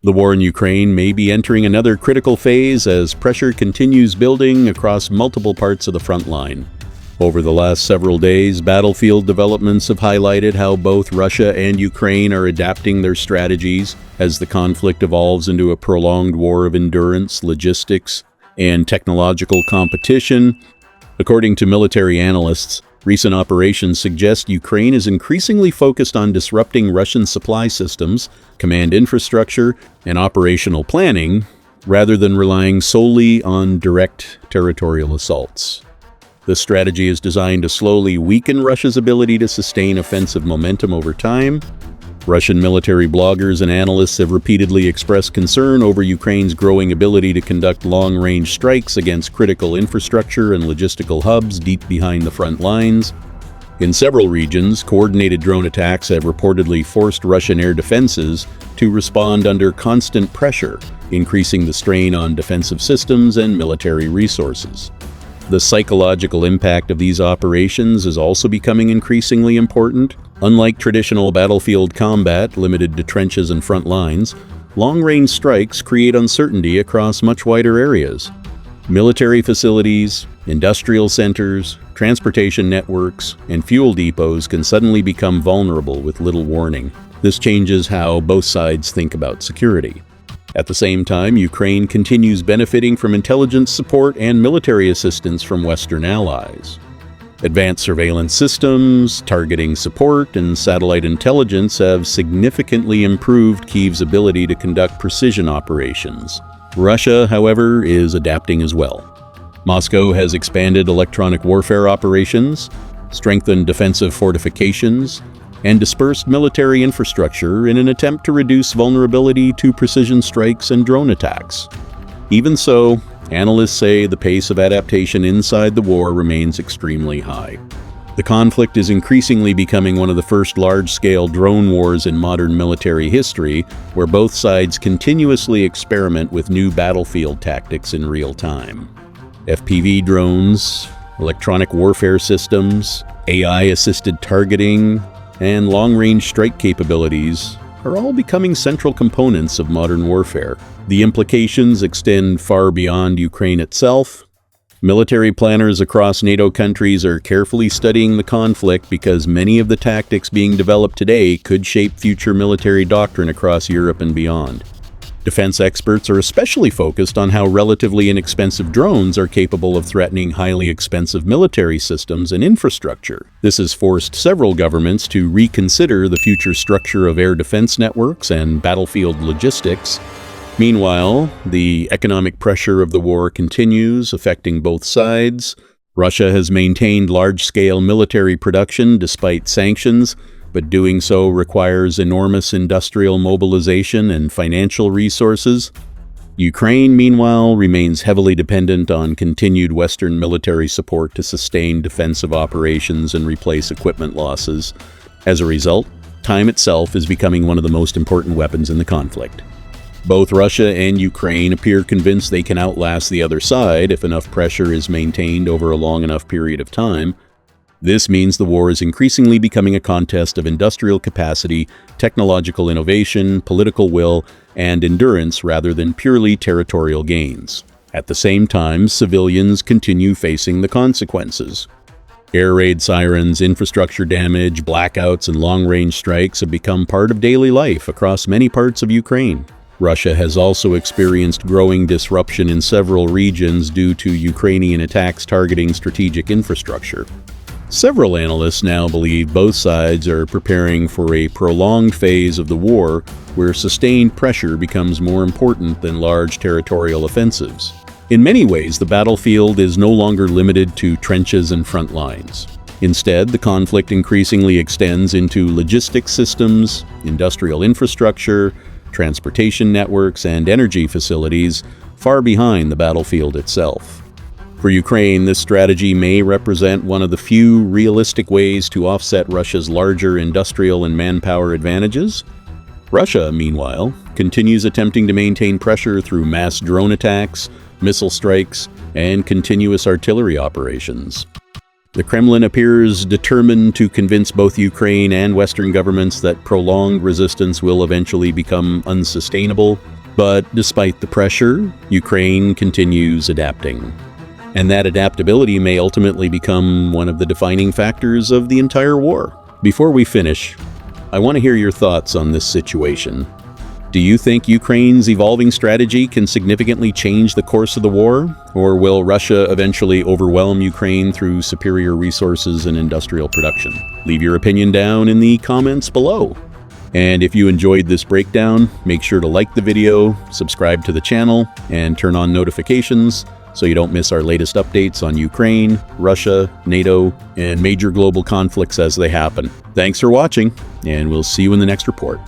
The war in Ukraine may be entering another critical phase as pressure continues building across multiple parts of the front line. Over the last several days, battlefield developments have highlighted how both Russia and Ukraine are adapting their strategies as the conflict evolves into a prolonged war of endurance, logistics, and technological competition. According to military analysts, recent operations suggest Ukraine is increasingly focused on disrupting Russian supply systems, command infrastructure, and operational planning, rather than relying solely on direct territorial assaults. This strategy is designed to slowly weaken Russia's ability to sustain offensive momentum over time. Russian military bloggers and analysts have repeatedly expressed concern over Ukraine's growing ability to conduct long-range strikes against critical infrastructure and logistical hubs deep behind the front lines. In several regions, coordinated drone attacks have reportedly forced Russian air defenses to respond under constant pressure, increasing the strain on defensive systems and military resources. The psychological impact of these operations is also becoming increasingly important. Unlike traditional battlefield combat limited to trenches and front lines, long-range strikes create uncertainty across much wider areas. Military facilities, industrial centers, transportation networks, and fuel depots can suddenly become vulnerable with little warning. This changes how both sides think about security. At the same time, Ukraine continues benefiting from intelligence support and military assistance from Western allies. Advanced surveillance systems, targeting support, and satellite intelligence have significantly improved Kyiv's ability to conduct precision operations. Russia, however, is adapting as well. Moscow has expanded electronic warfare operations, strengthened defensive fortifications, and dispersed military infrastructure in an attempt to reduce vulnerability to precision strikes and drone attacks. Even so, analysts say the pace of adaptation inside the war remains extremely high. The conflict is increasingly becoming one of the first large-scale drone wars in modern military history, where both sides continuously experiment with new battlefield tactics in real time. FPV drones, electronic warfare systems, AI-assisted targeting, and long-range strike capabilities are all becoming central components of modern warfare. The implications extend far beyond Ukraine itself. Military planners across NATO countries are carefully studying the conflict because many of the tactics being developed today could shape future military doctrine across Europe and beyond. Defense experts are especially focused on how relatively inexpensive drones are capable of threatening highly expensive military systems and infrastructure. This has forced several governments to reconsider the future structure of air defense networks and battlefield logistics. Meanwhile, the economic pressure of the war continues, affecting both sides. Russia has maintained large-scale military production despite sanctions, but doing so requires enormous industrial mobilization and financial resources. Ukraine, meanwhile, remains heavily dependent on continued Western military support to sustain defensive operations and replace equipment losses. As a result, time itself is becoming one of the most important weapons in the conflict. Both Russia and Ukraine appear convinced they can outlast the other side if enough pressure is maintained over a long enough period of time. This means the war is increasingly becoming a contest of industrial capacity, technological innovation, political will, and endurance rather than purely territorial gains. At the same time, civilians continue facing the consequences. Air raid sirens, infrastructure damage, blackouts, and long-range strikes have become part of daily life across many parts of Ukraine. Russia has also experienced growing disruption in several regions due to Ukrainian attacks targeting strategic infrastructure. Several analysts now believe both sides are preparing for a prolonged phase of the war where sustained pressure becomes more important than large territorial offensives. In many ways, the battlefield is no longer limited to trenches and front lines. Instead, the conflict increasingly extends into logistics systems, industrial infrastructure, transportation networks, and energy facilities, far behind the battlefield itself. For Ukraine, this strategy may represent one of the few realistic ways to offset Russia's larger industrial and manpower advantages. Russia, meanwhile, continues attempting to maintain pressure through mass drone attacks, missile strikes, and continuous artillery operations. The Kremlin appears determined to convince both Ukraine and Western governments that prolonged resistance will eventually become unsustainable. But despite the pressure, Ukraine continues adapting. And that adaptability may ultimately become one of the defining factors of the entire war. Before we finish, I want to hear your thoughts on this situation. Do you think Ukraine's evolving strategy can significantly change the course of the war? Or will Russia eventually overwhelm Ukraine through superior resources and industrial production? Leave your opinion down in the comments below. And if you enjoyed this breakdown, make sure to like the video, subscribe to the channel, and turn on notifications so you don't miss our latest updates on Ukraine, Russia, NATO, and major global conflicts as they happen. Thanks for watching, and we'll see you in the next report.